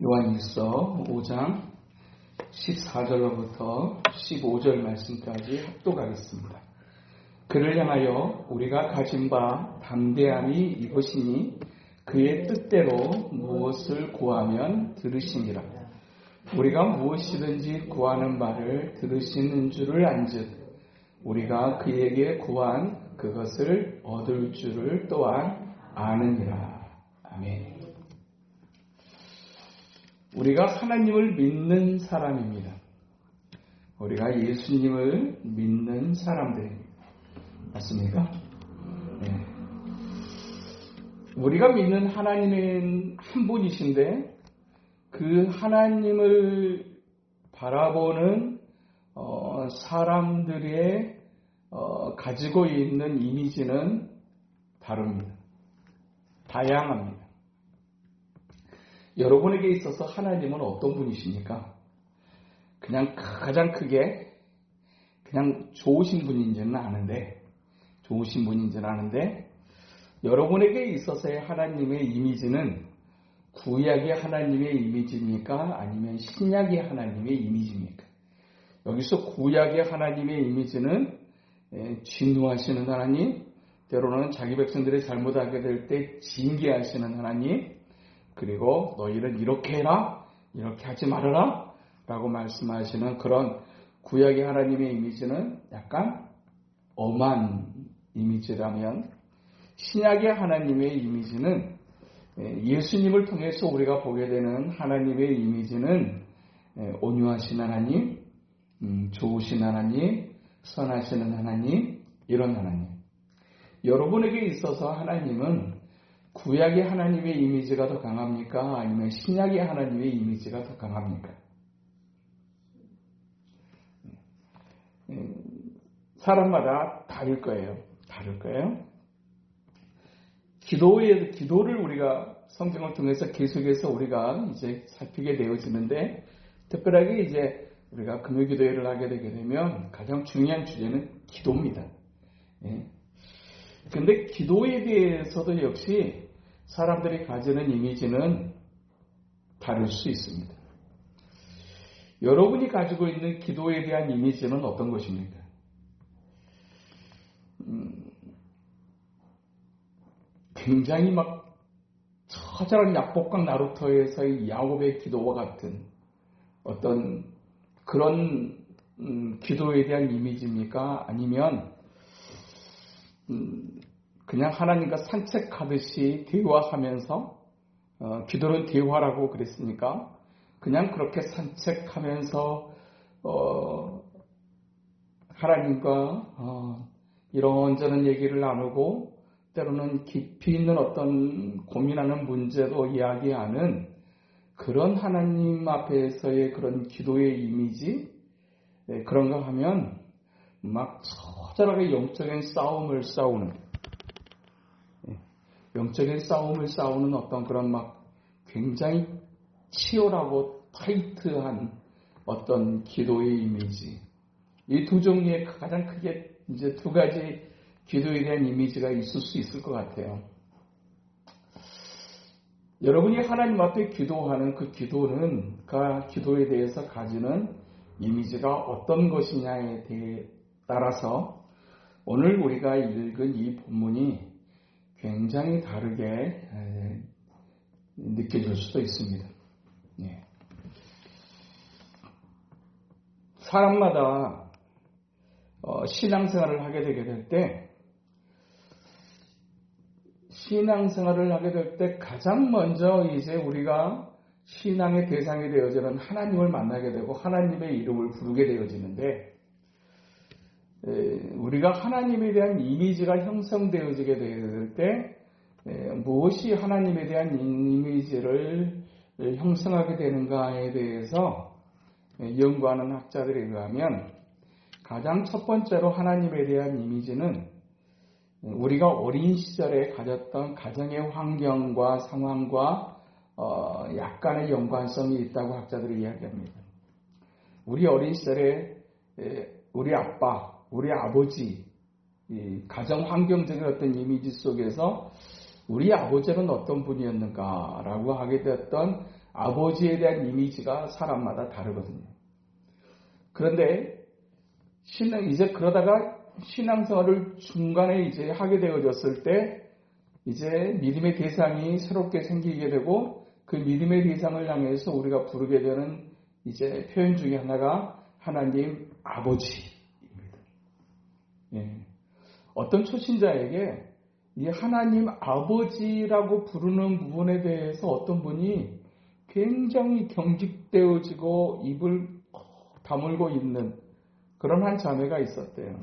요한일서 5장 14절로부터 15절 말씀까지 합독하겠습니다. 그를 향하여 우리가 가진 바 담대함이 이것이니 그의 뜻대로 무엇을 구하면 들으시니라. 우리가 무엇이든지 구하는 바를 들으시는 줄을 안즉 우리가 그에게 구한 그것을 얻을 줄을 또한 아느니라. 아멘. 우리가 하나님을 믿는 사람입니다. 우리가 예수님을 믿는 사람들입니다. 맞습니까? 네. 우리가 믿는 하나님은 한 분이신데 그 하나님을 바라보는 사람들의 가지고 있는 이미지는 다릅니다. 다양합니다. 여러분에게 있어서 하나님은 어떤 분이십니까? 그냥 가장 크게 그냥 좋으신 분인지는 아는데 여러분에게 있어서의 하나님의 이미지는 구약의 하나님의 이미지입니까? 아니면 신약의 하나님의 이미지입니까? 여기서 구약의 하나님의 이미지는 진노하시는 하나님, 때로는 자기 백성들이 잘못하게 될 때 징계하시는 하나님, 그리고 너희는 이렇게 해라, 이렇게 하지 말아라 라고 말씀하시는 그런 구약의 하나님의 이미지는 약간 엄한 이미지라면, 신약의 하나님의 이미지는 예수님을 통해서 우리가 보게 되는 하나님의 이미지는 온유하신 하나님, 좋으신 하나님, 선하시는 하나님, 이런 하나님. 여러분에게 있어서 하나님은 구약의 하나님의 이미지가 더 강합니까? 아니면 신약의 하나님의 이미지가 더 강합니까? 사람마다 다를 거예요. 기도를 우리가 성경을 통해서 계속해서 우리가 이제 살피게 되어지는데, 특별하게 이제 우리가 금요기도회를 하게 되게 되면 가장 중요한 주제는 기도입니다. 근데 기도에 대해서도 역시 사람들이 가지는 이미지는 다를 수 있습니다. 여러분이 가지고 있는 기도에 대한 이미지는 어떤 것입니까? 굉장히 막 처절한 약복강 나루터에서의 야곱의 기도와 같은 어떤 그런 기도에 대한 이미지입니까? 아니면 그냥 하나님과 산책하듯이 대화하면서, 기도는 대화라고 그랬으니까 그냥 그렇게 산책하면서 하나님과 이런저런 얘기를 나누고 때로는 깊이 있는 어떤 고민하는 문제도 이야기하는 그런 하나님 앞에서의 그런 기도의 이미지, 그런가 하면 막 처절하게 영적인 싸움을 싸우는 어떤 그런 막 굉장히 치열하고 타이트한 어떤 기도의 이미지. 이 두 종류의 가장 크게 이제 두 가지 기도에 대한 이미지가 있을 수 있을 것 같아요. 여러분이 하나님 앞에 기도하는 그 기도에 대해서 가지는 이미지가 어떤 것이냐에 따라서 오늘 우리가 읽은 이 본문이 굉장히 다르게 느껴질 수도 있습니다. 사람마다 신앙생활을 하게 될 때 가장 먼저 이제 우리가 신앙의 대상이 되어지는 하나님을 만나게 되고 하나님의 이름을 부르게 되어지는데, 우리가 하나님에 대한 이미지가 형성되어지게 될 때 무엇이 하나님에 대한 이미지를 형성하게 되는가에 대해서 연구하는 학자들에 의하면 가장 첫 번째로 하나님에 대한 이미지는 우리가 어린 시절에 가졌던 가정의 환경과 상황과 약간의 연관성이 있다고 학자들이 이야기합니다. 우리 어린 시절에 우리 아빠, 우리 아버지, 가정 환경적인 어떤 이미지 속에서 우리 아버지는 어떤 분이었는가라고 하게 되었던 아버지에 대한 이미지가 사람마다 다르거든요. 그런데 이제 그러다가 신앙생활을 중간에 이제 하게 되어졌을 때 이제 믿음의 대상이 새롭게 생기게 되고 그 믿음의 대상을 향해서 우리가 부르게 되는 이제 표현 중에 하나가 하나님 아버지입니다. 예. 어떤 초신자에게 이 하나님 아버지라고 부르는 부분에 대해서 어떤 분이 굉장히 경직되어지고 입을 다물고 있는 그런 한 자매가 있었대요.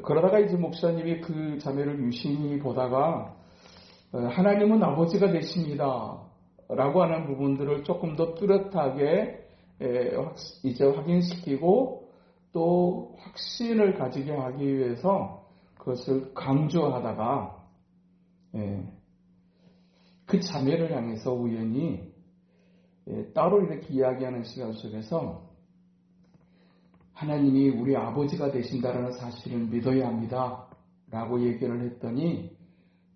그러다가 이제 목사님이 그 자매를 유심히 보다가 하나님은 아버지가 되십니다 라고 하는 부분들을 조금 더 뚜렷하게 이제 확인시키고 또 확신을 가지게 하기 위해서 그것을 강조하다가 그 자매를 향해서 우연히 따로 이렇게 이야기하는 시간 속에서 하나님이 우리 아버지가 되신다는 사실을 믿어야 합니다 라고 얘기를 했더니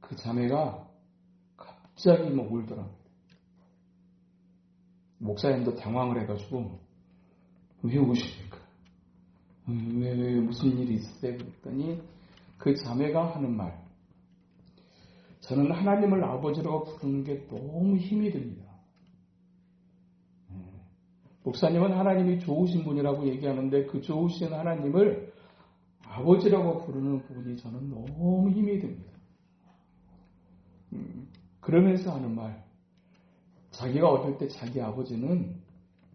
그 자매가 갑자기 울더랍니다. 목사님도 당황을 해가지고 왜 우십니까? 왜 무슨 일이 있으세요? 그랬더니 그 자매가 하는 말, 저는 하나님을 아버지라고 부르는 게 너무 힘이 듭니다. 목사님은 하나님이 좋으신 분이라고 얘기하는데 그 좋으신 하나님을 아버지라고 부르는 부분이 저는 너무 힘이 듭니다. 그러면서 하는 말, 자기가 어릴 때 자기 아버지는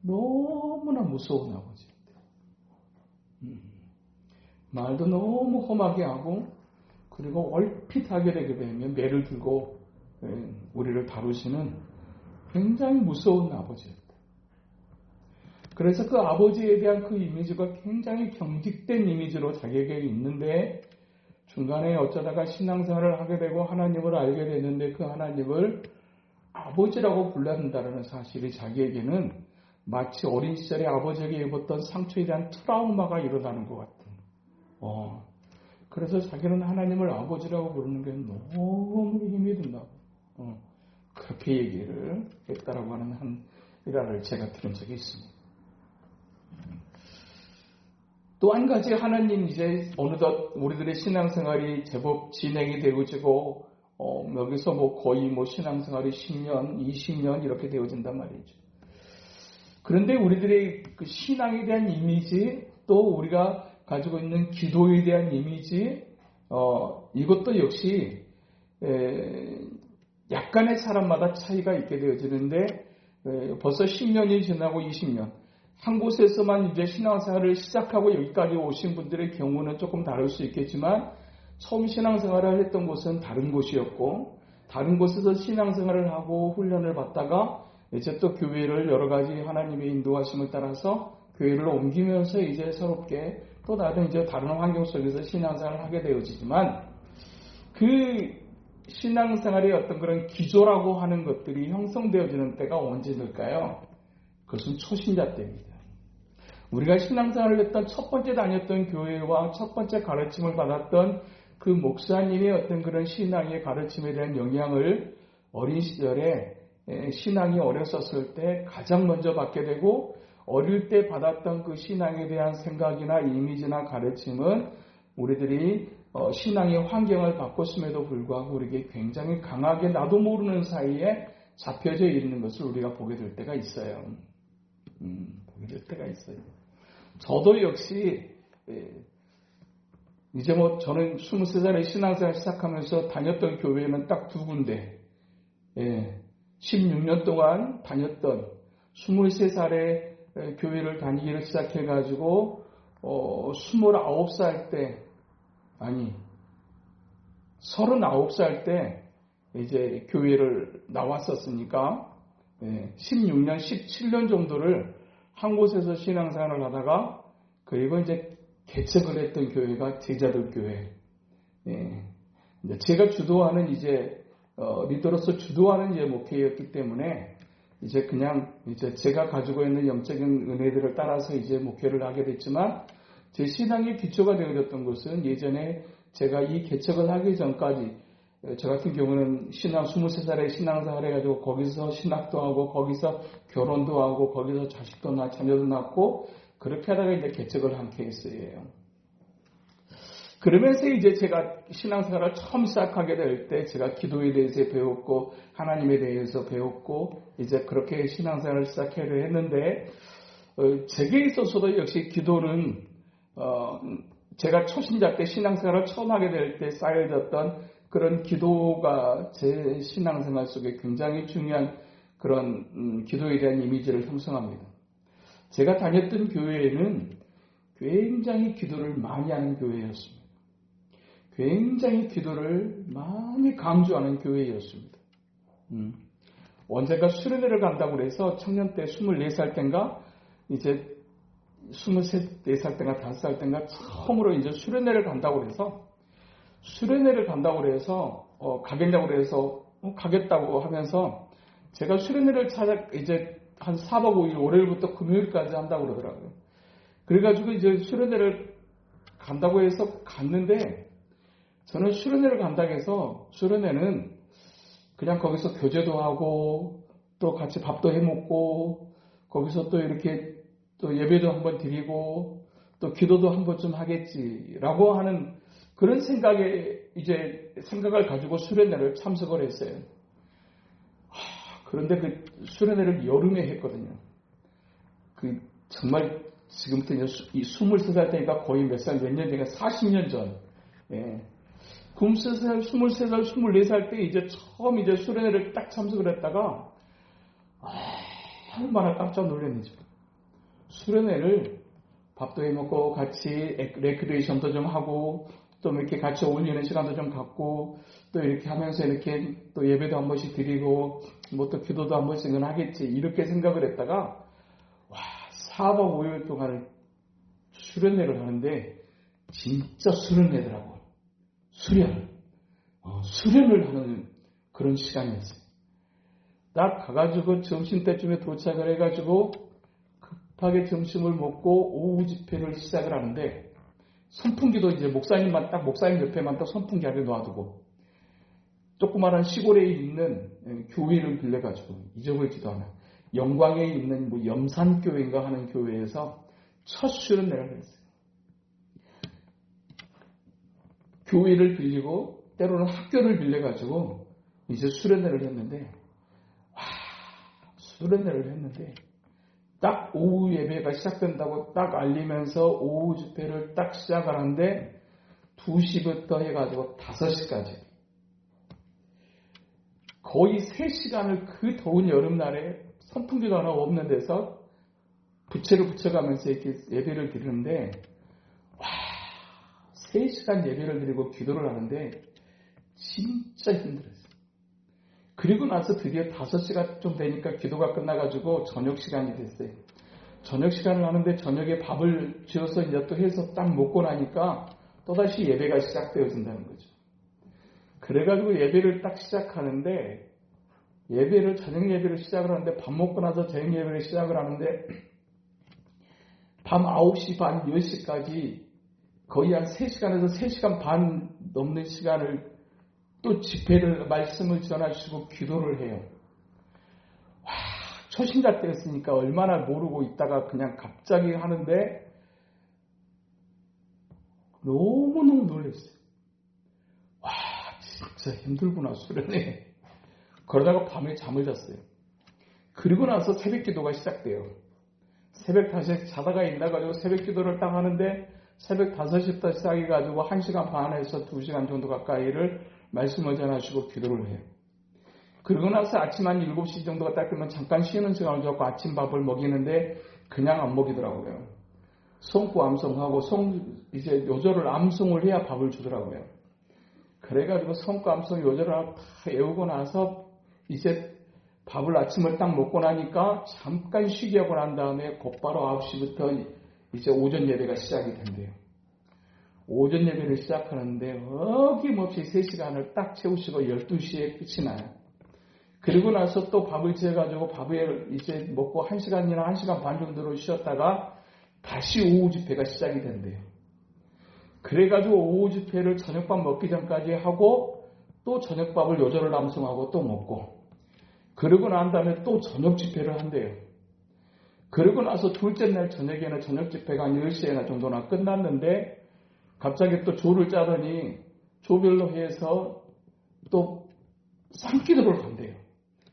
너무나 무서운 아버지였대요. 말도 너무 험하게 하고 그리고 얼핏 하게 되게 되면 매를 들고 우리를 다루시는 굉장히 무서운 아버지였대요. 그래서 그 아버지에 대한 그 이미지가 굉장히 경직된 이미지로 자기에게 있는데 중간에 어쩌다가 신앙생활을 하게 되고 하나님을 알게 됐는데 그 하나님을 아버지라고 불러야 한다는 사실이 자기에게는 마치 어린 시절에 아버지에게 입었던 상처에 대한 트라우마가 일어나는 것 같은. 그래서 자기는 하나님을 아버지라고 부르는 게 너무 힘이 든다고. 그렇게 얘기를 했다라고 하는 한 일화를 제가 들은 적이 있습니다. 또 한 가지 하나님 이제 어느덧 우리들의 신앙생활이 제법 진행이 되어지고 여기서 거의 신앙생활이 10년, 20년 이렇게 되어진단 말이죠. 그런데 우리들의 그 신앙에 대한 이미지 또 우리가 가지고 있는 기도에 대한 이미지 이것도 역시 약간의 사람마다 차이가 있게 되어지는데 벌써 10년이 지나고 20년 한 곳에서만 이제 신앙생활을 시작하고 여기까지 오신 분들의 경우는 조금 다를 수 있겠지만 처음 신앙생활을 했던 곳은 다른 곳이었고 다른 곳에서 신앙생활을 하고 훈련을 받다가 이제 또 교회를 여러 가지 하나님의 인도하심을 따라서 교회를 옮기면서 이제 새롭게 또 다른 이제 다른 환경 속에서 신앙생활을 하게 되어지지만 그 신앙생활의 어떤 그런 기조라고 하는 것들이 형성되어지는 때가 언제일까요? 그것은 초신자 때입니다. 우리가 신앙생활을 했던 첫 번째 다녔던 교회와 첫 번째 가르침을 받았던 그 목사님의 어떤 그런 신앙의 가르침에 대한 영향을 어린 시절에 신앙이 어렸었을 때 가장 먼저 받게 되고 어릴 때 받았던 그 신앙에 대한 생각이나 이미지나 가르침은 우리들이 신앙의 환경을 바꿨음에도 불구하고 우리에게 굉장히 강하게 나도 모르는 사이에 잡혀져 있는 것을 우리가 보게 될 때가 있어요. 보게 될 때가 있어요. 저도 역시 이제 저는 23살에 신앙생활 시작하면서 다녔던 교회는 딱 두 군데 16년 동안 다녔던 23살에 교회를 다니기를 시작해가지고 29살 때 39살 때 이제 교회를 나왔었으니까 16년, 17년 정도를 한 곳에서 신앙생활을 하다가 그리고 이제 개척을 했던 교회가 제자들 교회. 제가 주도하는 이제 리더로서 주도하는 이제 목회였기 때문에 이제 그냥 이제 제가 가지고 있는 영적인 은혜들을 따라서 이제 목회를 하게 됐지만 제 신앙의 기초가 되어졌던 것은 예전에 제가 이 개척을 하기 전까지 저 같은 경우는 23살에 신앙생활 해가지고 거기서 신학도 하고 거기서 결혼도 하고 거기서 자식도 낳고 자녀도 낳고 그렇게 하다가 이제 개척을 한 케이스예요. 그러면서 이제 제가 신앙생활을 처음 시작하게 될 때 제가 기도에 대해서 배웠고 하나님에 대해서 배웠고 이제 그렇게 신앙생활을 시작하려 했는데 제게 있어서도 역시 기도는 제가 초신자 때 신앙생활을 처음 하게 될 때 쌓여졌던 그런 기도가 제 신앙생활 속에 굉장히 중요한 그런 기도에 대한 이미지를 형성합니다. 제가 다녔던 교회에는 굉장히 기도를 많이 하는 교회였습니다. 굉장히 기도를 많이 강조하는 교회였습니다. 언젠가 수련회를 간다고 해서 청년 때 24살 땐가 이제 23살 땐가 5살 땐가 처음으로 이제 수련회를 간다고 해서 가겠냐고 해서 가겠다고 하면서 제가 수련회를 이제 한 4박 5일 월요일부터 금요일까지 한다고 그러더라고요. 그래가지고 이제 수련회를 간다고 해서 갔는데 저는 수련회를 간다고 해서 수련회는 그냥 거기서 교제도 하고 또 같이 밥도 해 먹고 거기서 또 이렇게 또 예배도 한번 드리고 또 기도도 한 번쯤 하겠지라고 하는 그런 생각을 가지고 수련회를 참석을 했어요. 그런데 그 수련회를 여름에 했거든요. 정말 지금부터 이제 23살 때니까 거의 몇 년 되니까 40년 전. 예. 23살, 24살 때 이제 처음 이제 수련회를 딱 참석을 했다가 얼마나 깜짝 놀랐는지. 수련회를 밥도 해 먹고 같이 레크레이션도 좀 하고 또 이렇게 같이 어울리는 시간도 좀 갖고 또 이렇게 하면서 이렇게 또 예배도 한 번씩 드리고 뭐 또 기도도 한 번씩은 하겠지 이렇게 생각을 했다가 4박 5일 동안 수련회를 하는데 진짜 수련회더라고. 수련을 하는 그런 시간이었어요. 딱 가가지고 점심때쯤에 도착을 해가지고 급하게 점심을 먹고 오후 집회를 시작을 하는데 선풍기도 이제 목사님 옆에만 딱 선풍기를 놔두고 조그마한 시골에 있는 교회를 빌려가지고 잊어버리지도 않아. 영광에 있는 뭐 염산교회인가 하는 교회에서 첫 수련회를 했어요. 교회를 빌리고 때로는 학교를 빌려가지고 이제 수련회를 했는데 딱 오후 예배가 시작된다고 딱 알리면서 오후 집회를 딱 시작하는데 2시부터 해가지고 5시까지 거의 3시간을 그 더운 여름날에 선풍기도 하나 없는 데서 부채를 붙여가면서 이렇게 예배를 드리는데 3시간 예배를 드리고 기도를 하는데 진짜 힘들었어요. 그리고 나서 드디어 5시가 좀 되니까 기도가 끝나가지고 저녁 시간이 됐어요. 저녁 시간을 하는데 저녁에 밥을 지어서 이제 또 해서 딱 먹고 나니까 또다시 예배가 시작되어진다는 거죠. 그래가지고 예배를 딱 시작하는데 저녁 예배를 시작을 하는데 밥 먹고 나서 저녁 예배를 시작을 하는데 밤 9시 반 10시까지 거의 한 3시간에서 3시간 반 넘는 시간을 또 집회를 말씀을 전하시고 기도를 해요. 초신자 때였으니까 얼마나 모르고 있다가 그냥 갑자기 하는데 너무너무 놀랐어요. 진짜 힘들구나 수련회. 그러다가 밤에 잠을 잤어요. 그리고 나서 새벽 기도가 시작돼요. 새벽 5시에 자다가 일어나가지고 새벽 기도를 딱 하는데 새벽 5시부터 시작해가지고 1시간 반에서 2시간 정도 가까이를 말씀을 전하시고 기도를 해요. 그리고 나서 아침 한 7시 정도가 딱 되면 잠깐 쉬는 시간을 갖고 아침밥을 먹이는데 그냥 안 먹이더라고요. 송구 암송하고 이제 요절을 암송을 해야 밥을 주더라고요. 그래가지고 송구 암송 요절을 다 외우고 나서 이제 밥을 아침을 딱 먹고 나니까 잠깐 쉬게 하고 난 다음에 곧바로 9시부터 이제 오전 예배가 시작이 된대요. 오전 예배를 시작하는데 어김없이 3시간을 딱 채우시고 12시에 끝이 나요. 그리고 나서 또 밥을 지어가지고 밥을 이제 먹고 1시간이나 1시간 반 정도로 쉬었다가 다시 오후 집회가 시작이 된대요. 그래가지고 오후 집회를 저녁밥 먹기 전까지 하고 또 저녁밥을 요절을 남성하고 또 먹고, 그러고 난 다음에 또 저녁 집회를 한대요. 그러고 나서 둘째 날 저녁에는 저녁 집회가 한 10시나 정도나 끝났는데 갑자기 또 조를 짜더니 조별로 해서 또 산기도를 간대요.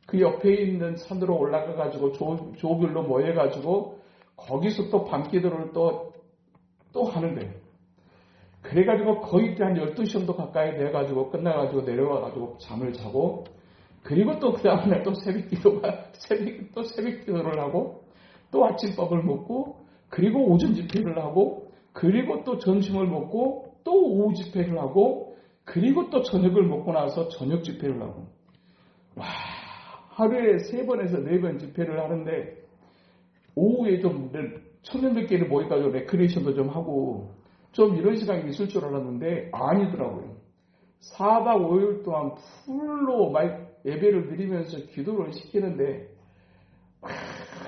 그 옆에 있는 산으로 올라가가지고 조별로 모여가지고 거기서 또 밤기도를 또 하는데요. 그래가지고 거의 한 12시 정도 가까이 돼가지고 끝나가지고 내려와가지고 잠을 자고, 그리고 또 그 다음날 또 새벽 기도를 하고, 또 아침밥을 먹고, 그리고 오전 집회를 하고, 그리고 또 점심을 먹고, 또 오후 집회를 하고, 그리고 또 저녁을 먹고 나서 저녁 집회를 하고. 와, 하루에 3번에서 4번 집회를 하는데, 오후에 좀 청년들끼리 모여가지고 레크레이션도 좀 하고, 좀 이런 시간이 있을 줄 알았는데 아니더라고요. 4박 5일 동안 풀로 예배를 드리면서 기도를 시키는데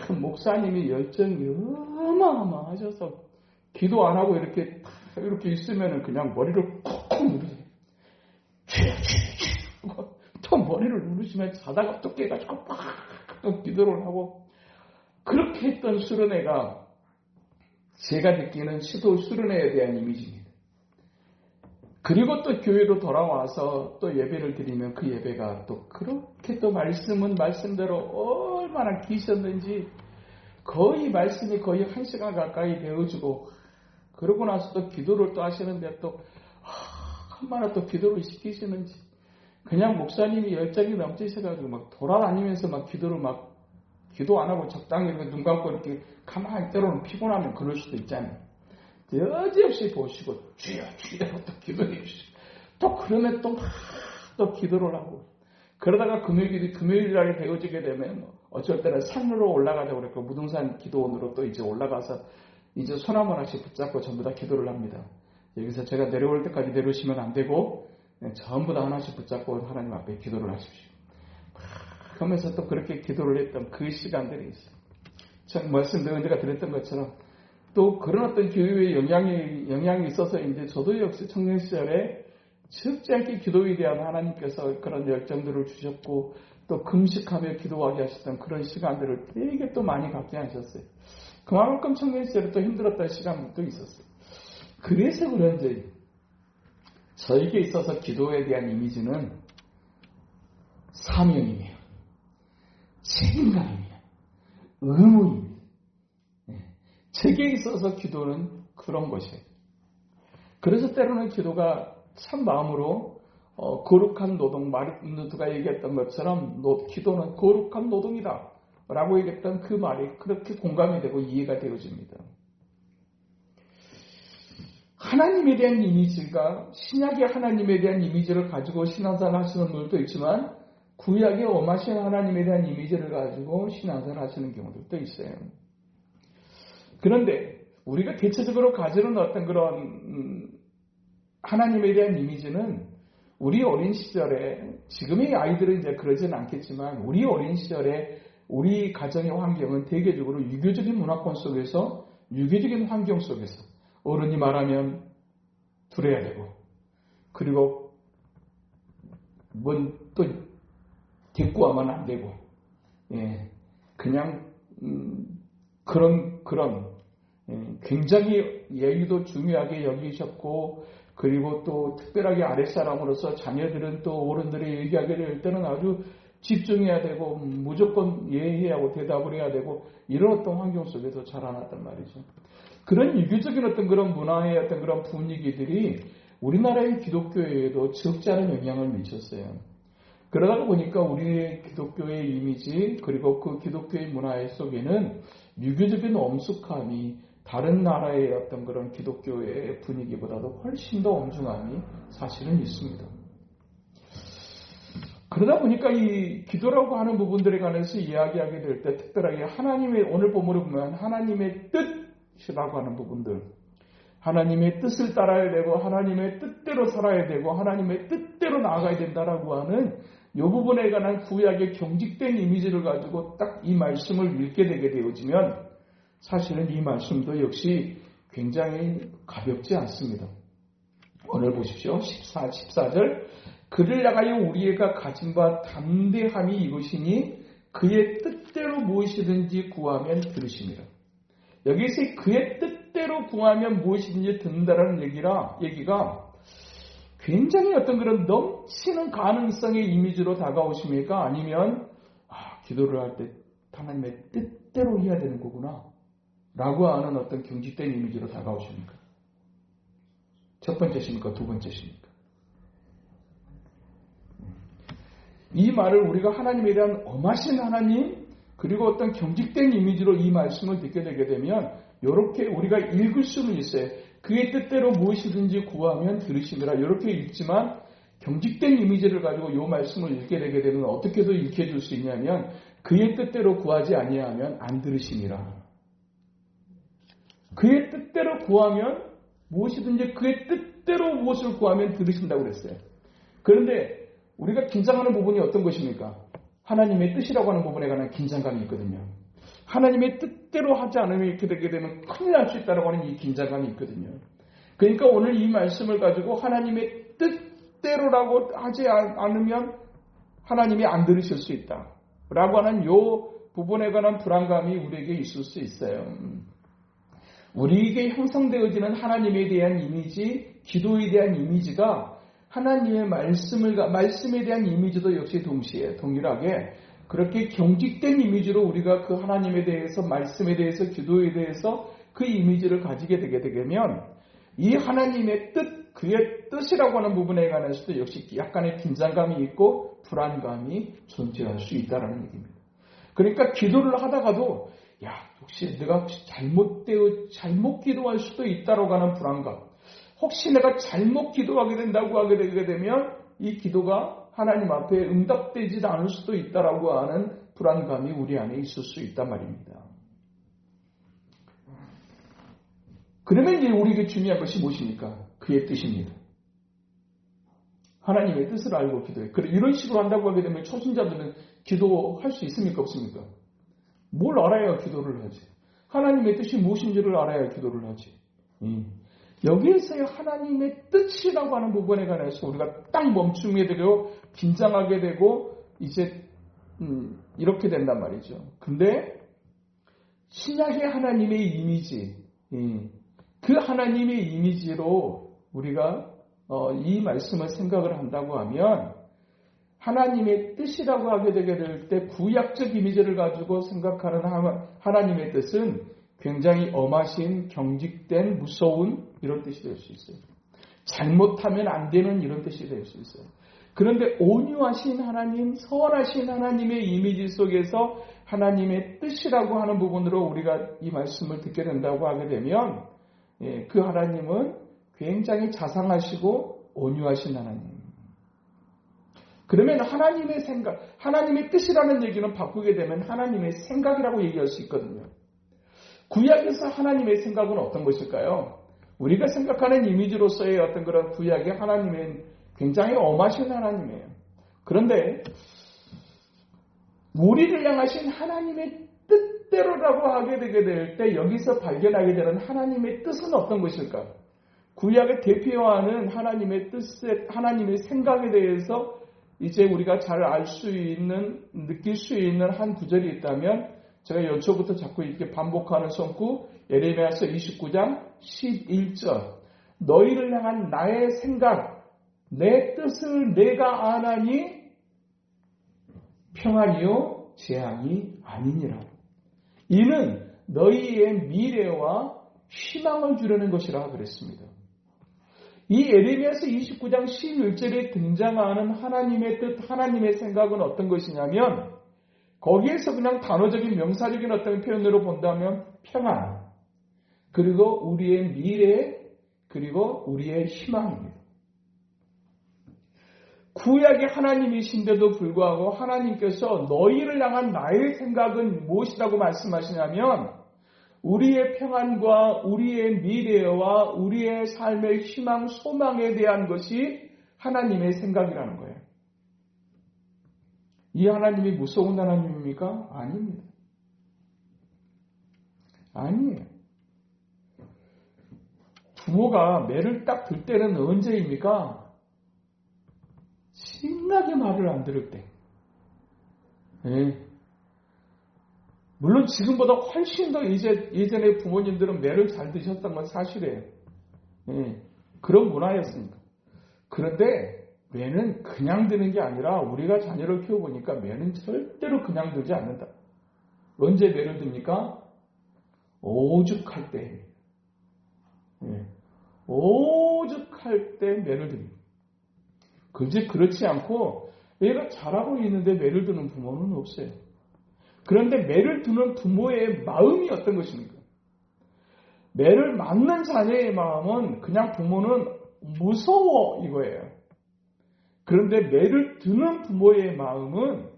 목사님이 열정이 어마어마하셔서 기도 안 하고 이렇게 있으면 그냥 머리를 콕콕 누르세요. 또 머리를 누르시면 자다가 또 깨가지고 막 기도를 하고, 그렇게 했던 수련회가 제가 느끼는 시도 수련회에 대한 이미지입니다. 그리고 또 교회로 돌아와서 또 예배를 드리면 그 예배가 또 그렇게 또 말씀은 말씀대로 얼마나 기셨는지 거의 말씀이 거의 1시간 가까이 되어지고, 그러고 나서 또 기도를 또 하시는데 또 얼마나 또 기도를 시키시는지, 그냥 목사님이 열정이 넘치셔가지고 막 돌아다니면서 막 기도 안 하고 적당히 눈 감고 이렇게 가만히, 때로는 피곤하면 그럴 수도 있잖아요. 여지없이 보시고 주여 주여 또 기도해 주시고, 또 그러면 또 기도를 하고, 그러다가 금요일 날이 되어지게 되면 어쩔 때는 산으로 올라가자고 그랬고, 무등산 기도원으로 또 이제 올라가서 이제 소나무 하나씩 붙잡고 전부 다 기도를 합니다. 여기서 제가 내려올 때까지 내려오시면 안 되고 전부 다 하나씩 붙잡고 하나님 앞에 기도를 하십시오. 그러면서 또 그렇게 기도를 했던 그 시간들이 있어요. 참 말씀드린 제가 드렸던 것처럼 또 그런 어떤 교회의 영향이 있어서 이제 저도 역시 청년 시절에 적지 않게 기도에 대한 하나님께서 그런 열정들을 주셨고, 또 금식하며 기도하게 하셨던 그런 시간들을 되게 또 많이 갖게 하셨어요. 그만큼 청년 시절에 또 힘들었던 시간도 있었어요. 그래서 그런지 저에게 있어서 기도에 대한 이미지는 사명이에요. 책임감이에요. 의무입니다. 제게 있어서 기도는 그런 것이에요. 그래서 때로는 기도가 참 마음으로 거룩한 노동, 마르틴 루터가 얘기했던 것처럼 기도는 거룩한 노동이다 라고 얘기했던 그 말이 그렇게 공감이 되고 이해가 되어집니다. 하나님에 대한 이미지가, 신약의 하나님에 대한 이미지를 가지고 신앙생활 하시는 분들도 있지만 구약의 엄하신 하나님에 대한 이미지를 가지고 신앙생활 하시는 경우들도 있어요. 그런데 우리가 대체적으로 가지는 어떤 그런 하나님에 대한 이미지는 우리 어린 시절에, 지금의 아이들은 이제 그러지는 않겠지만 우리 어린 시절에 우리 가정의 환경은 대개적으로 유교적인 문화권 속에서, 유교적인 환경 속에서 어른이 말하면 들어야 되고, 그리고 또 대꾸하면 안 되고, 그냥 그런 굉장히 예의도 중요하게 여기셨고, 그리고 또 특별하게 아랫사람으로서 자녀들은 또 어른들의 얘기하게 될 때는 아주 집중해야 되고 무조건 예의해야 하고 대답을 해야 되고, 이런 어떤 환경 속에서 자라났단 말이죠. 그런 유교적인 어떤 그런 문화의 어떤 그런 분위기들이 우리나라의 기독교에도 적지 않은 영향을 미쳤어요. 그러다 보니까 우리의 기독교의 이미지, 그리고 그 기독교의 문화 속에는 유교적인 엄숙함이 다른 나라의 어떤 그런 기독교의 분위기보다도 훨씬 더 엄중함이 사실은 있습니다. 그러다 보니까 이 기도라고 하는 부분들에 관해서 이야기하게 될 때 특별하게 하나님의, 오늘 본문을 보면 하나님의 뜻이라고 하는 부분들, 하나님의 뜻을 따라야 되고 하나님의 뜻대로 살아야 되고 하나님의 뜻대로 나아가야 된다라고 하는 이 부분에 관한 구약의 경직된 이미지를 가지고 딱 이 말씀을 읽게 되게 되어지면 사실은 이 말씀도 역시 굉장히 가볍지 않습니다. 오늘 보십시오. 14절 그를 향하여 우리가 가진 바 담대함이 이것이니 그의 뜻대로 무엇이든지 구하면 들으심이라. 여기서 그의 뜻대로 구하면 무엇이든지 듣는다라는 얘기가 굉장히 어떤 그런 넘치는 가능성의 이미지로 다가오십니까? 아니면 기도를 할 때 하나님의 뜻대로 해야 되는 거구나 라고 하는 어떤 경직된 이미지로 다가오십니까? 첫 번째십니까? 두 번째십니까? 이 말을 우리가 하나님에 대한 엄하신 하나님 그리고 어떤 경직된 이미지로 이 말씀을 듣게 되게 되면 이렇게 우리가 읽을 수는 있어요. 그의 뜻대로 무엇이든지 구하면 들으시리라. 이렇게 읽지만 경직된 이미지를 가지고 이 말씀을 읽게 되게 되면 어떻게도 읽혀줄 수 있냐면 그의 뜻대로 구하지 아니하면 안 들으시니라. 그의 뜻대로 구하면 무엇이든지 그의 뜻대로 무엇을 구하면 들으신다고 그랬어요. 그런데 우리가 긴장하는 부분이 어떤 것입니까? 하나님의 뜻이라고 하는 부분에 관한 긴장감이 있거든요. 하나님의 뜻대로 하지 않으면 이렇게 되게 되면 큰일 날 수 있다고 하는 이 긴장감이 있거든요. 그러니까 오늘 이 말씀을 가지고 하나님의 뜻대로라고 하지 않으면 하나님이 안 들으실 수 있다. 라고 하는 이 부분에 관한 불안감이 우리에게 있을 수 있어요. 우리에게 형성되어지는 하나님에 대한 이미지, 기도에 대한 이미지가 하나님의 말씀에 대한 이미지도 역시 동시에 동일하게 그렇게 경직된 이미지로 우리가 그 하나님에 대해서 말씀에 대해서 기도에 대해서 그 이미지를 가지게 되게 되면 이 하나님의 뜻, 그의 뜻이라고 하는 부분에 관해서도 역시 약간의 긴장감이 있고 불안감이 존재할 수 있다는 얘기입니다. 그러니까 기도를 하다가도 혹시 내가 잘못 기도할 수도 있다라고 하는 불안감, 혹시 내가 잘못 기도하게 된다고 하게 되게 되면 이 기도가 하나님 앞에 응답되지 않을 수도 있다라고 하는 불안감이 우리 안에 있을 수 있단 말입니다. 그러면 이제 우리에게 중요한 것이 무엇입니까? 그의 뜻입니다. 하나님의 뜻을 알고 기도해. 이런 식으로 한다고 하게 되면 초신자들은 기도할 수 있습니까? 없습니까? 뭘 알아야 기도를 하지? 하나님의 뜻이 무엇인지를 알아야 기도를 하지. 여기에서의 하나님의 뜻이라고 하는 부분에 관해서 우리가 딱 멈추게 되고 긴장하게 되고 이제 이렇게 된단 말이죠. 근데 신약의 하나님의 이미지, 그 하나님의 이미지로 우리가 이 말씀을 생각을 한다고 하면 하나님의 뜻이라고 하게 되게 될 때 구약적 이미지를 가지고 생각하는 하나님의 뜻은 굉장히 엄하신, 경직된, 무서운 이런 뜻이 될 수 있어요. 잘못하면 안 되는 이런 뜻이 될 수 있어요. 그런데 온유하신 하나님, 선하신 하나님의 이미지 속에서 하나님의 뜻이라고 하는 부분으로 우리가 이 말씀을 듣게 된다고 하게 되면 그 하나님은 굉장히 자상하시고 온유하신 하나님. 그러면 하나님의 생각, 하나님의 뜻이라는 얘기는 바꾸게 되면 하나님의 생각이라고 얘기할 수 있거든요. 구약에서 하나님의 생각은 어떤 것일까요? 우리가 생각하는 이미지로서의 어떤 그런 구약의 하나님은 굉장히 엄하신 하나님이에요. 그런데 우리를 향하신 하나님의 뜻대로라고 하게 되게 될 때 여기서 발견하게 되는 하나님의 뜻은 어떤 것일까? 구약의 대표하는 하나님의 뜻에, 하나님의 생각에 대해서 이제 우리가 잘 알 수 있는, 느낄 수 있는 한 구절이 있다면 제가 연초부터 자꾸 이렇게 반복하는 성구 예레미야서 29장 11절 너희를 향한 나의 생각, 내 뜻을 내가 아나니 평안이요 재앙이 아니니라. 이는 너희의 미래와 희망을 주려는 것이라 그랬습니다. 이 예레미야서 29장 11절에 등장하는 하나님의 뜻, 하나님의 생각은 어떤 것이냐면 거기에서 그냥 단어적인 명사적인 어떤 표현으로 본다면 평안, 그리고 우리의 미래, 그리고 우리의 희망입니다. 구약의 하나님이신데도 불구하고 하나님께서 너희를 향한 나의 생각은 무엇이라고 말씀하시냐면 우리의 평안과 우리의 미래와 우리의 삶의 희망, 소망에 대한 것이 하나님의 생각이라는 거예요. 이 하나님이 무서운 하나님입니까? 아닙니다. 아니에요. 부모가 매를 딱 들 때는 언제입니까? 신나게 말을 안 들을 때. 예. 물론 지금보다 훨씬 더 예전에 부모님들은 매를 잘 드셨던 건 사실이에요. 예. 그런 문화였으니까. 그런데 매는 그냥 드는 게 아니라 우리가 자녀를 키워보니까 매는 절대로 그냥 들지 않는다. 언제 매를 듭니까? 오죽할 때. 예. 오죽할 때 매를 듭니다. 그렇지 않고 얘가 잘하고 있는데 매를 드는 부모는 없어요. 그런데 매를 두는 부모의 마음이 어떤 것입니까? 매를 맞는 자녀의 마음은 그냥 부모는 무서워 이거예요. 그런데 매를 드는 부모의 마음은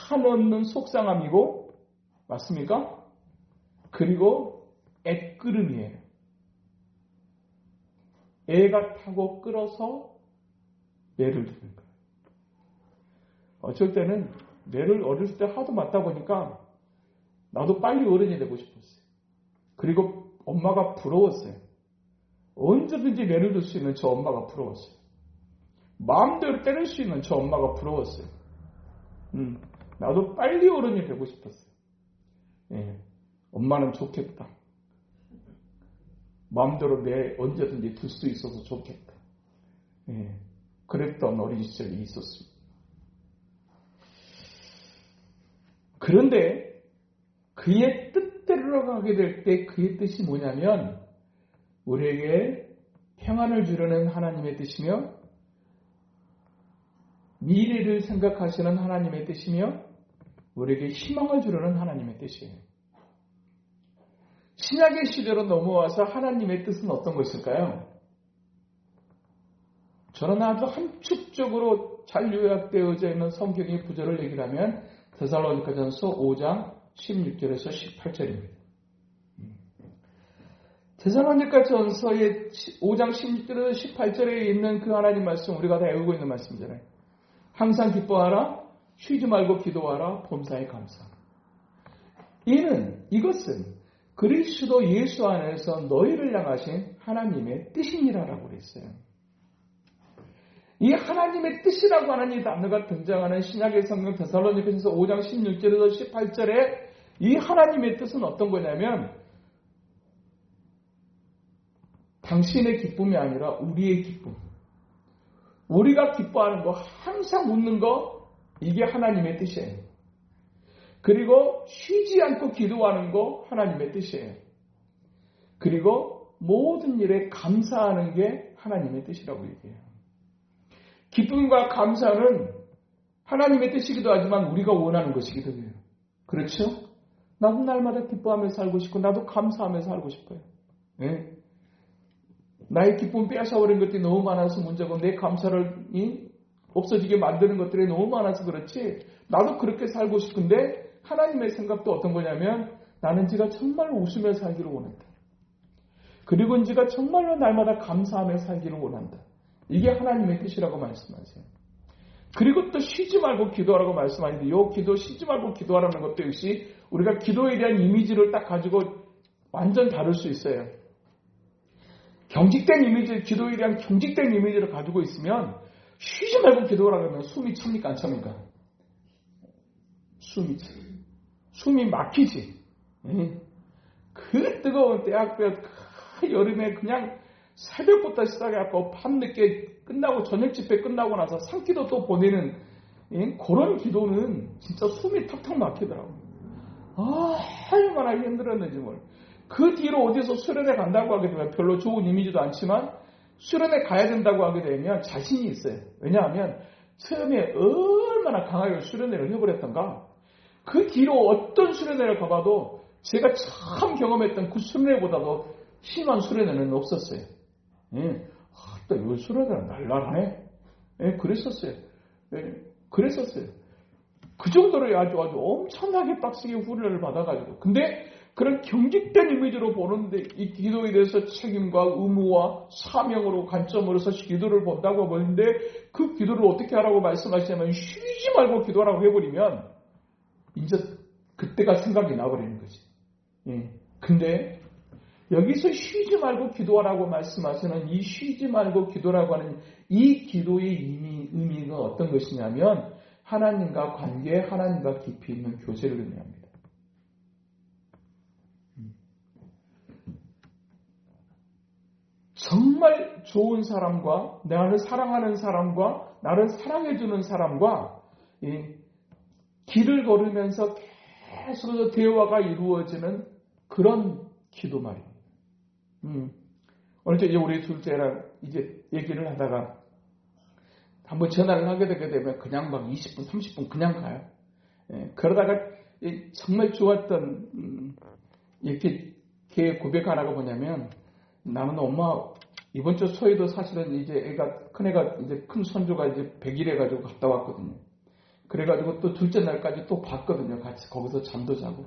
한없는 속상함이고 맞습니까? 그리고 애끄름이에요. 애가 타고 끌어서 매를 두는 거예요. 어쩔 때는 매를 어렸을 때 하도 맞다 보니까 나도 빨리 어른이 되고 싶었어요. 그리고 엄마가 부러웠어요. 언제든지 매를 들 수 있는 저 엄마가 부러웠어요. 마음대로 때릴 수 있는 저 엄마가 부러웠어요. 나도 빨리 어른이 되고 싶었어요. 예, 엄마는 좋겠다. 마음대로 매 언제든지 들 수 있어서 좋겠다. 예, 그랬던 어린 시절이 있었습니다. 그런데 그의 뜻대로 가게 될 때 그의 뜻이 뭐냐면 우리에게 평안을 주려는 하나님의 뜻이며 미래를 생각하시는 하나님의 뜻이며 우리에게 희망을 주려는 하나님의 뜻이에요. 신약의 시대로 넘어와서 하나님의 뜻은 어떤 것일까요? 저는 아주 함축적으로 잘 요약되어져 있는 성경의 구절을 얘기를 하면 데살로니가전서 5장 16절에서 18절입니다. 데살로니가전서의 5장 16절에서 18절에 있는 그 하나님 말씀 우리가 다 외우고 있는 말씀이잖아요. 항상 기뻐하라, 쉬지 말고 기도하라, 범사에 감사하라. 이것은 그리스도 예수 안에서 너희를 향하신 하나님의 뜻이니라라고 그랬어요. 이 하나님의 뜻이라고 하는 이 단어가 등장하는 신약의 성경 데살로니가전서 5장 16절에서 18절에 이 하나님의 뜻은 어떤 거냐면 당신의 기쁨이 아니라 우리의 기쁨. 우리가 기뻐하는 거, 항상 웃는 거, 이게 하나님의 뜻이에요. 그리고 쉬지 않고 기도하는 거 하나님의 뜻이에요. 그리고 모든 일에 감사하는 게 하나님의 뜻이라고 얘기해요. 기쁨과 감사는 하나님의 뜻이기도 하지만 우리가 원하는 것이기도 해요. 그렇죠? 나도 날마다 기뻐하며 살고 싶고 나도 감사하며 살고 싶어요. 네? 나의 기쁨 빼앗아버린 것들이 너무 많아서 문제고 내 감사를 없어지게 만드는 것들이 너무 많아서 그렇지 나도 그렇게 살고 싶은데 하나님의 생각도 어떤 거냐면 나는 지가 정말 웃으며 살기를 원한다. 그리고 지가 정말로 날마다 감사하며 살기를 원한다. 이게 하나님의 뜻이라고 말씀하세요. 그리고 또 쉬지 말고 기도하라고 말씀하는데 이 기도 쉬지 말고 기도하라는 것도 역시 우리가 기도에 대한 이미지를 딱 가지고 완전 다를 수 있어요. 경직된 이미지, 기도에 대한 경직된 이미지를 가지고 있으면 쉬지 말고 기도하라고 하면 숨이 찹니까 안 찹니까? 숨이 막히지. 그 뜨거운 때학볕 그 여름에 그냥 새벽부터 시작해갖고 밤늦게 끝나고 저녁 집회 끝나고 나서 산기도 또 보내는 그런 기도는 진짜 숨이 턱턱 막히더라고요. 얼마나 힘들었는지 뭘. 그 뒤로 어디서 수련회 간다고 하게 되면 별로 좋은 이미지도 않지만 수련회 가야 된다고 하게 되면 자신이 있어요. 왜냐하면 처음에 얼마나 강하게 수련회를 해버렸던가. 그 뒤로 어떤 수련회를 가봐도 제가 처음 경험했던 그 수련회보다도 심한 수련회는 없었어요. 또 이 수련회는 날라라네. 그랬었어요. 그랬었어요. 그 정도로 아주 엄청나게 빡세게 훈련을 받아가지고. 근데 그런 경직된 이미지로 보는데 이 기도에 대해서 책임과 의무와 사명으로 관점으로서 기도를 본다고 보는데 그 기도를 어떻게 하라고 말씀하시냐면 쉬지 말고 기도하라고 해버리면 이제 그때가 생각이 나버리는 거지. 근데 여기서 쉬지 말고 기도하라고 말씀하시는 이 쉬지 말고 기도라고 하는 이 기도의 의미가 어떤 것이냐면 하나님과 관계, 하나님과 깊이 있는 교제를 의미합니다. 정말 좋은 사람과 나를 사랑하는 사람과 나를 사랑해주는 사람과 길을 걸으면서 계속 대화가 이루어지는 그런 기도 말입니다. 오늘 이제 우리 둘째랑 이제 얘기를 하다가 한번 전화를 하게 되게 되면 그냥 막 20분, 30분 그냥 가요. 그러다가 정말 좋았던 이렇게 걔 고백 하나가 뭐냐면 나는 엄마 이번 주 소희도 사실은 이제 큰애가 이제 큰 손주가 이제 100일 해가지고 갔다 왔거든요. 그래가지고 또 둘째 날까지 또 봤거든요. 같이 거기서 잠도 자고.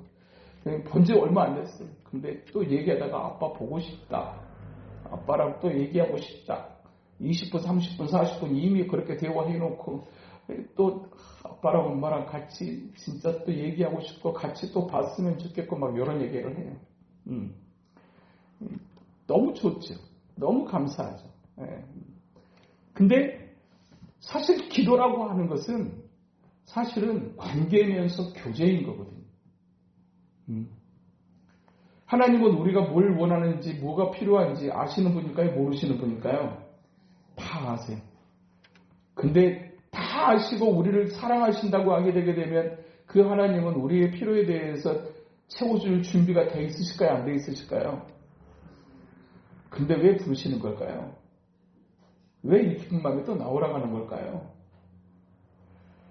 본 지 얼마 안 됐어요. 근데 또 얘기하다가 아빠 보고 싶다. 아빠랑 또 얘기하고 싶다. 20분, 30분, 40분 이미 그렇게 대화해놓고 또 아빠랑 엄마랑 같이 진짜 또 얘기하고 싶고 같이 또 봤으면 좋겠고 막 이런 얘기를 해요. 너무 좋죠. 너무 감사하죠. 근데 사실 기도라고 하는 것은 사실은 관계면서 교제인 거거든요. 하나님은 우리가 뭘 원하는지 뭐가 필요한지 아시는 분일까요? 모르시는 분일까요? 다 아세요. 근데 다 아시고 우리를 사랑하신다고 하게 되게 되면 그 하나님은 우리의 필요에 대해서 채워줄 준비가 돼 있으실까요? 안 돼 있으실까요? 근데 왜 부르시는 걸까요? 왜 이 깊은 마음에 또 나오라고 하는 걸까요?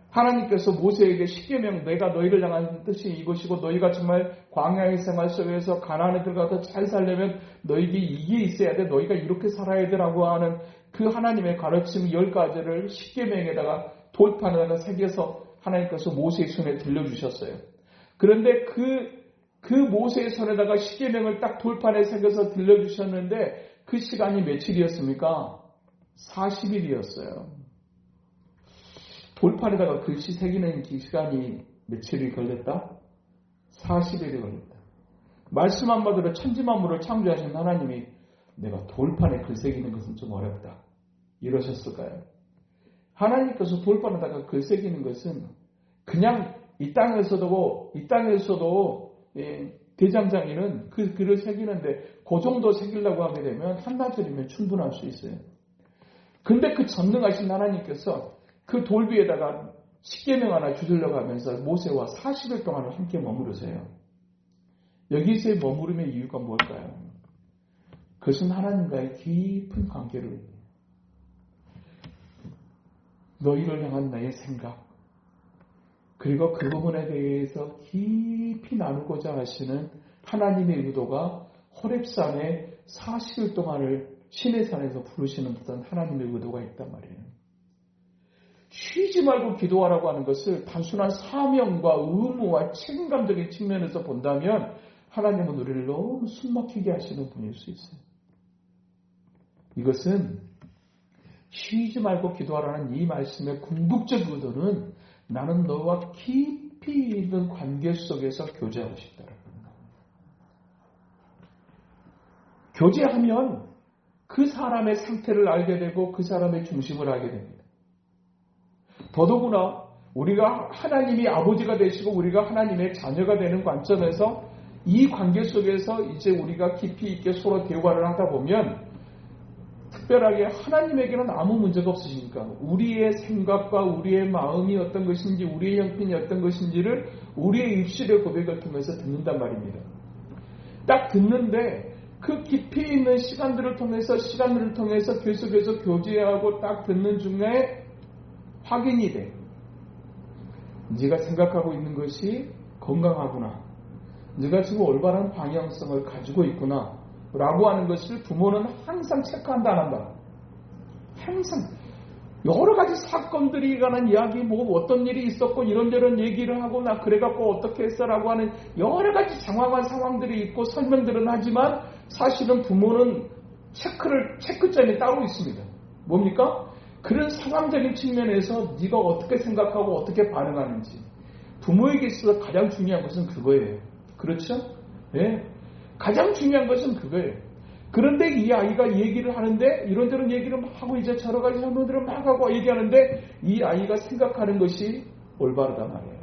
하나님께서 모세에게 십계명 내가 너희를 향한 뜻이 이것이고 너희가 정말 광야의 생활 속에서 가나안에 들어가서 잘 살려면 너희에게 이게 있어야 돼. 너희가 이렇게 살아야 되라고 하는 그 하나님의 가르침 10가지를 십계명에다가 돌판에다가 새겨서 하나님께서 모세의 손에 들려주셨어요. 그런데 그 모세의 손에다가 십계명을 딱 돌판에 새겨서 들려주셨는데 그 시간이 며칠이었습니까? 40일이었어요. 돌판에다가 글씨 새기는 시간이 며칠이 걸렸다? 40일이 걸렸다. 말씀 한마디로 천지만물을 창조하신 하나님이 내가 돌판에 글 새기는 것은 좀 어렵다. 이러셨을까요? 하나님께서 돌판에다가 글 새기는 것은 그냥 이 땅에서도 대장장이는 그 글을 새기는데 그 정도 새기려고 하게 되면 한나절이면 충분할 수 있어요. 근데 그 전능하신 하나님께서 그 돌 위에다가 십계명 하나 주시려고 하면서 모세와 40일 동안을 함께 머무르세요. 여기서의 머무름의 이유가 뭘까요? 그것은 하나님과의 깊은 관계를 너희를 향한 나의 생각 그리고 그 부분에 대해서 깊이 나누고자 하시는 하나님의 의도가 호렙산에 40일 동안을 시내산에서 부르시는 듯한 하나님의 의도가 있단 말이에요. 쉬지 말고 기도하라고 하는 것을 단순한 사명과 의무와 책임감적인 측면에서 본다면 하나님은 우리를 너무 숨막히게 하시는 분일 수 있어요. 이것은 쉬지 말고 기도하라는 이 말씀의 궁극적 의도는 나는 너와 깊이 있는 관계 속에서 교제하고 싶다라는 겁니다. 교제하면 그 사람의 상태를 알게 되고 그 사람의 중심을 알게 됩니다. 더더구나 우리가 하나님이 아버지가 되시고 우리가 하나님의 자녀가 되는 관점에서 이 관계 속에서 이제 우리가 깊이 있게 서로 대화를 하다 보면 특별하게 하나님에게는 아무 문제가 없으시니까 우리의 생각과 우리의 마음이 어떤 것인지 우리의 형편이 어떤 것인지를 우리의 입술의 고백을 통해서 듣는단 말입니다. 딱 듣는데 그 깊이 있는 시간들을 통해서 계속해서 교제하고 딱 듣는 중에 확인이 돼. 네가 생각하고 있는 것이 건강하구나. 네가 지금 올바른 방향성을 가지고 있구나. 라고 하는 것을 부모는 항상 체크한다 안 한다. 항상 여러 가지 사건들이 관한 이야기 뭐 어떤 일이 있었고 이런저런 얘기를 하고 나 그래갖고 어떻게 했어라고 하는 여러 가지 장황한 상황들이 있고 설명들은 하지만 사실은 부모는 체크점이 따로 있습니다. 뭡니까? 그런 상황적인 측면에서 네가 어떻게 생각하고 어떻게 반응하는지 부모에게 있어서 가장 중요한 것은 그거예요. 그렇죠? 네. 가장 중요한 것은 그거예요. 그런데 이 아이가 얘기를 하는데 이런저런 얘기를 막 하고 이제 여러 가지 설명들을 막 하고 얘기하는데 이 아이가 생각하는 것이 올바르단 말이에요.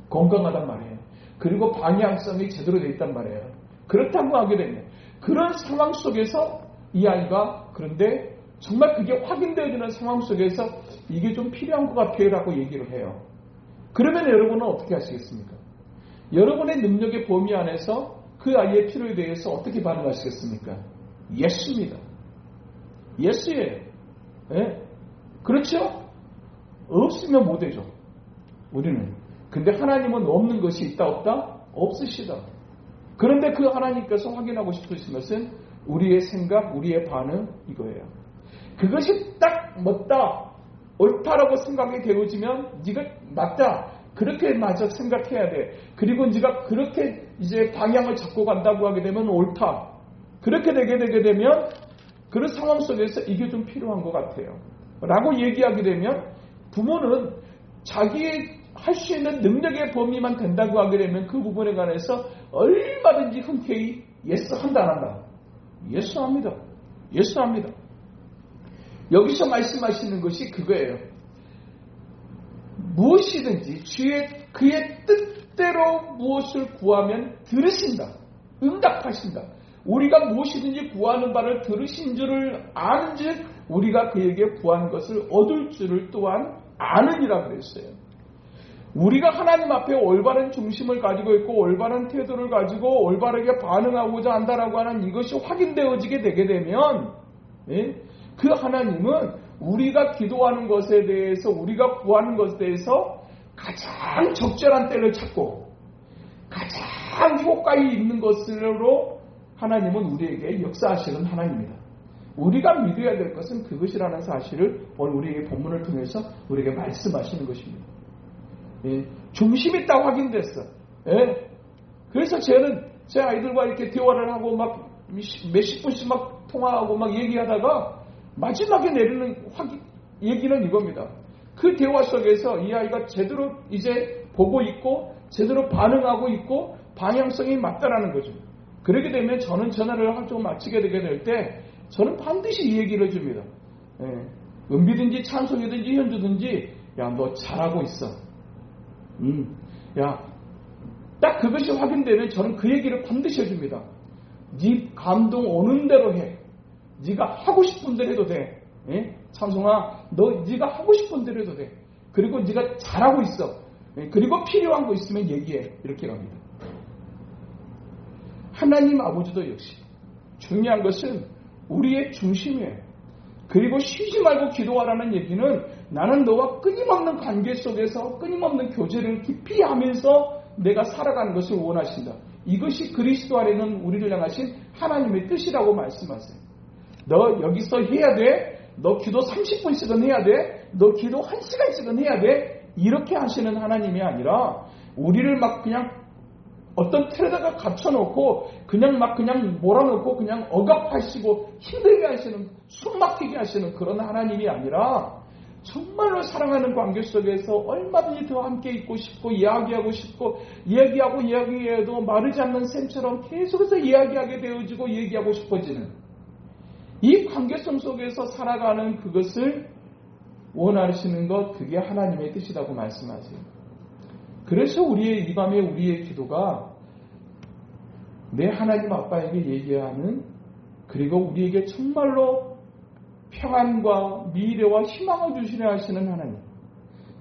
건강하단 말이에요. 그리고 방향성이 제대로 되어 있단 말이에요. 그렇다고 하게 되면 그런 상황 속에서 이 아이가 그런데 정말 그게 확인되어지는 상황 속에서 이게 좀 필요한 것 같아요 라고 얘기를 해요. 그러면 여러분은 어떻게 하시겠습니까? 여러분의 능력의 범위 안에서 그 아이의 필요에 대해서 어떻게 반응하시겠습니까? 예수입니다. 예수예요. 예? 그렇죠? 없으면 못되죠. 우리는. 근데 하나님은 없는 것이 있다 없다? 없으시다. 그런데 그 하나님께서 확인하고 싶으신 것은 우리의 생각, 우리의 반응 이거예요. 그것이 딱 맞다, 옳다라고 생각이 되어지면 네가 맞다, 그렇게 맞아 생각해야 돼. 그리고 네가 그렇게 이제 방향을 잡고 간다고 하게 되면 옳다. 그렇게 되게 되면 그런 상황 속에서 이게 좀 필요한 것 같아요. 라고 얘기하게 되면 부모는 자기의 할 수 있는 능력의 범위만 된다고 하게 되면 그 부분에 관해서 얼마든지 흔쾌히 예스 한다 안 한다. 예스 합니다. 예스 합니다. 여기서 말씀하시는 것이 그거예요. 무엇이든지 그의 뜻대로 무엇을 구하면 들으신다. 응답하신다. 우리가 무엇이든지 구하는 바를 들으신 줄을 아는 즉 우리가 그에게 구하는 것을 얻을 줄을 또한 아느니라 그랬어요. 우리가 하나님 앞에 올바른 중심을 가지고 있고 올바른 태도를 가지고 올바르게 반응하고자 한다라고 하는 이것이 확인되어지게 되게 되면 그 하나님은 우리가 기도하는 것에 대해서 우리가 구하는 것에 대해서 가장 적절한 때를 찾고 가장 효과가 있는 것으로 하나님은 우리에게 역사하시는 하나님입니다. 우리가 믿어야 될 것은 그것이라는 사실을 오늘 우리에게 본문을 통해서 우리에게 말씀하시는 것입니다. 중심이 딱 확인됐어. 그래서 저는 제 아이들과 이렇게 대화를 하고 막 몇십 분씩 막 통화하고 막 얘기하다가 마지막에 내리는 얘기는 이겁니다. 그 대화 속에서 이 아이가 제대로 이제 보고 있고 제대로 반응하고 있고 방향성이 맞다라는 거죠. 그렇게 되면 저는 전화를 좀 마치게 되게 될 때 저는 반드시 이 얘기를 해줍니다. 은비든지 찬송이든지 현주든지 야, 너 잘하고 있어. 야, 딱 그것이 확인되면 저는 그 얘기를 반드시 해줍니다. 네 감동 오는 대로 해. 네가 하고 싶은 대로 해도 돼. 찬송아, 네가 하고 싶은 대로 해도 돼. 그리고 네가 잘하고 있어. 그리고 필요한 거 있으면 얘기해. 이렇게 합니다. 하나님 아버지도 역시 중요한 것은 우리의 중심이에요. 그리고 쉬지 말고 기도하라는 얘기는 나는 너와 끊임없는 관계 속에서 끊임없는 교제를 깊이 하면서 내가 살아가는 것을 원하신다. 이것이 그리스도 안에는 우리를 향하신 하나님의 뜻이라고 말씀하세요. 너 여기서 해야 돼. 너 기도 30분씩은 해야 돼. 너 기도 1시간씩은 해야 돼. 이렇게 하시는 하나님이 아니라 우리를 막 그냥 어떤 틀에다가 갇혀놓고 그냥 몰아놓고 그냥 억압하시고 힘들게 하시는, 숨 막히게 하시는 그런 하나님이 아니라 정말로 사랑하는 관계 속에서 얼마든지 더 함께 있고 싶고 이야기하고 싶고 이야기해도 마르지 않는 샘처럼 계속해서 이야기하게 되어지고 얘기하고 싶어지는 이 관계성 속에서 살아가는 그것을 원하시는 것, 그게 하나님의 뜻이라고 말씀하세요. 그래서 이 밤에 우리의 기도가 내 하나님 아빠에게 얘기하는, 그리고 우리에게 정말로 평안과 미래와 희망을 주시려 하시는 하나님,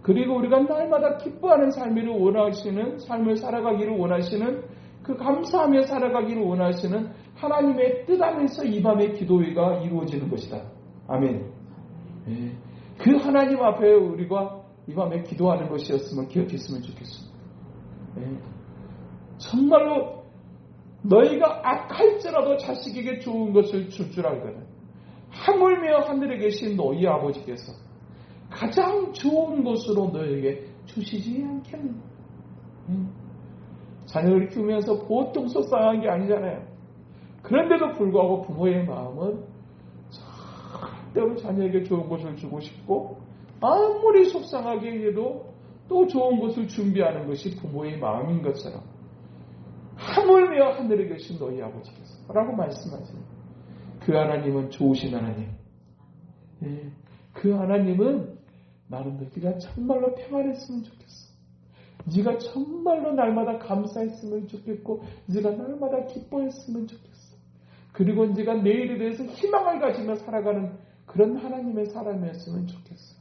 그리고 우리가 날마다 기뻐하는 삶을 살아가기를 원하시는, 그 감사하며 살아가기를 원하시는 하나님의 뜻 안에서 이 밤의 기도회가 이루어지는 것이다. 아멘. 그 하나님 앞에 우리가 이 밤에 기도하는 것이었으면 기억했으면 좋겠습니다. 정말로 너희가 악할지라도 자식에게 좋은 것을 줄 줄 알거든. 하물며 하늘에 계신 너희 아버지께서 가장 좋은 것으로 너희에게 주시지 않겠느냐. 자녀를 키우면서 보통 속상한 게 아니잖아요. 그런데도 불구하고 부모의 마음은 절대로 자녀에게 좋은 것을 주고 싶고 아무리 속상하게 해도 또 좋은 것을 준비하는 것이 부모의 마음인 것처럼 하물며 하늘에 계신 너희 아버지께서 라고 말씀하세요. 그 하나님은 좋으신 하나님. 그 하나님은 나는 너희가 정말로 평안했으면 좋겠어. 네가 정말로 날마다 감사했으면 좋겠고 네가 날마다 기뻐했으면 좋겠어. 그리고 네가 내일에 대해서 희망을 가지며 살아가는 그런 하나님의 사람이었으면 좋겠어.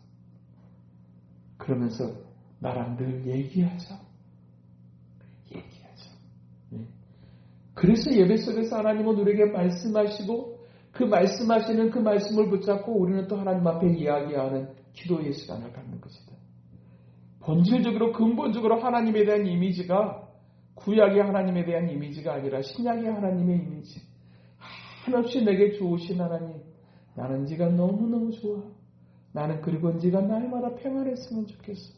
그러면서 나랑 늘 얘기하자. 그래서 예배 속에서 하나님은 우리에게 말씀하시고 그 말씀하시는 그 말씀을 붙잡고 우리는 또 하나님 앞에 이야기하는 기도의 시간을 갖는 것이다. 본질적으로 근본적으로 하나님에 대한 이미지가 구약의 하나님에 대한 이미지가 아니라 신약의 하나님의 이미지. 한없이 내게 좋으신 하나님, 나는 네가 너무너무 좋아. 나는 그리고 네가 날마다 평안했으면 좋겠어.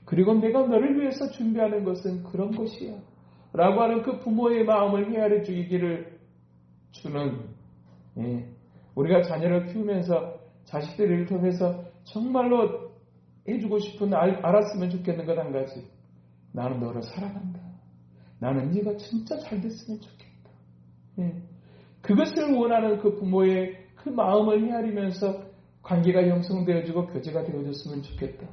그리고 내가 너를 위해서 준비하는 것은 그런 것이야 라고 하는 그 부모의 마음을 헤아려 주기를 주는, 우리가 자녀를 키우면서 자식들을 통해서 정말로 해주고 싶은 알았으면 좋겠는 것 한 가지. 나는 너를 사랑한다. 나는 네가 진짜 잘 됐으면 좋겠다. 그것을 원하는 그 부모의 그 마음을 헤아리면서 관계가 형성되어지고 교제가 되어졌으면 좋겠다.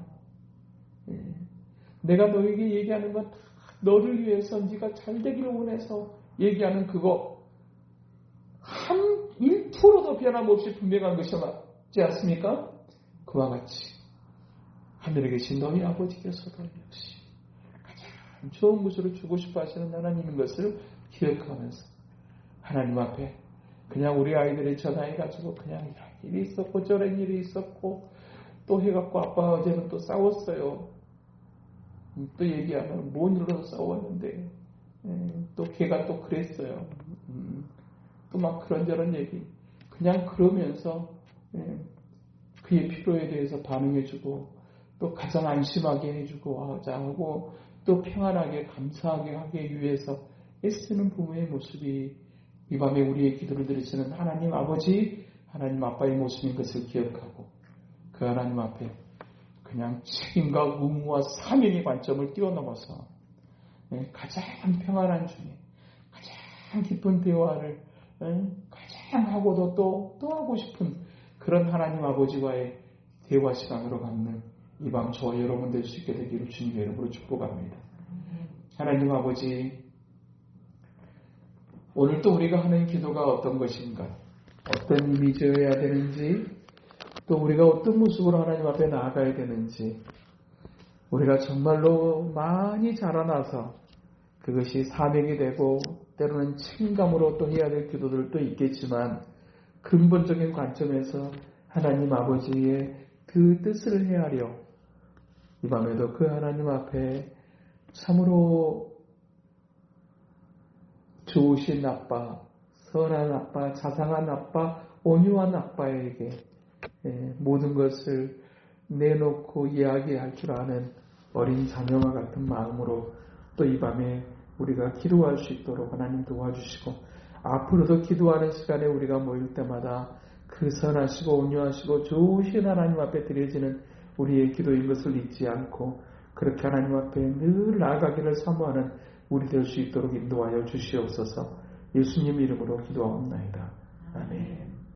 내가 너에게 얘기하는 건 다 너를 위해서 네가 잘 되기를 원해서 얘기하는 그거 한 1%도 변함없이 분명한 것이 맞지 않습니까? 그와 같이 하늘에 계신 너희 아버지께서도 역시 가장 좋은 것으로 주고 싶어 하시는 하나님인 것을 기억하면서 하나님 앞에 그냥 우리 아이들이 전화해가지고 그냥 이런 일이 있었고 저런 일이 있었고 또 해갖고 아빠 어제는 또 싸웠어요. 또 얘기하면 뭔 일로 싸웠는데 또 걔가 또 그랬어요. 또 막 그런저런 얘기 그냥 그러면서 그의 필요에 대해서 반응해주고 또 가장 안심하게 해주고 하고 또 평안하게 감사하게 하기 위해서 애쓰는 부모의 모습이 이 밤에 우리의 기도를 들으시는 하나님 아버지 하나님 아빠의 모습인 것을 기억하고 그 하나님 앞에 그냥 책임과 의무와 사명의 관점을 뛰어넘어서 가장 평안한 중에 가장 기쁜 대화를 가장 하고도 또 하고 싶은 그런 하나님 아버지와의 대화 시간으로 갖는 이 밤 저와 여러분 될 수 있게 되기를 주님의 이름으로 축복합니다. 하나님 아버지 오늘 또 우리가 하는 기도가 어떤 것인가 어떤 이미지여야 되는지 또 우리가 어떤 모습으로 하나님 앞에 나아가야 되는지 우리가 정말로 많이 자라나서 그것이 사명이 되고 때로는 책임감으로 또 해야 될 기도들도 있겠지만 근본적인 관점에서 하나님 아버지의 그 뜻을 헤아려 이 밤에도 그 하나님 앞에 참으로 좋으신 아빠, 선한 아빠, 자상한 아빠, 온유한 아빠에게 모든 것을 내놓고 이야기할 줄 아는 어린 자녀와 같은 마음으로 또 이 밤에 우리가 기도할 수 있도록 하나님 도와주시고 앞으로도 기도하는 시간에 우리가 모일 때마다 그 선하시고 온유하시고 좋으신 하나님 앞에 드려지는 우리의 기도인 것을 잊지 않고 그렇게 하나님 앞에 늘 나아가기를 사모하는 우리 될 수 있도록 인도하여 주시옵소서. 예수님 이름으로 기도하옵나이다. 아멘.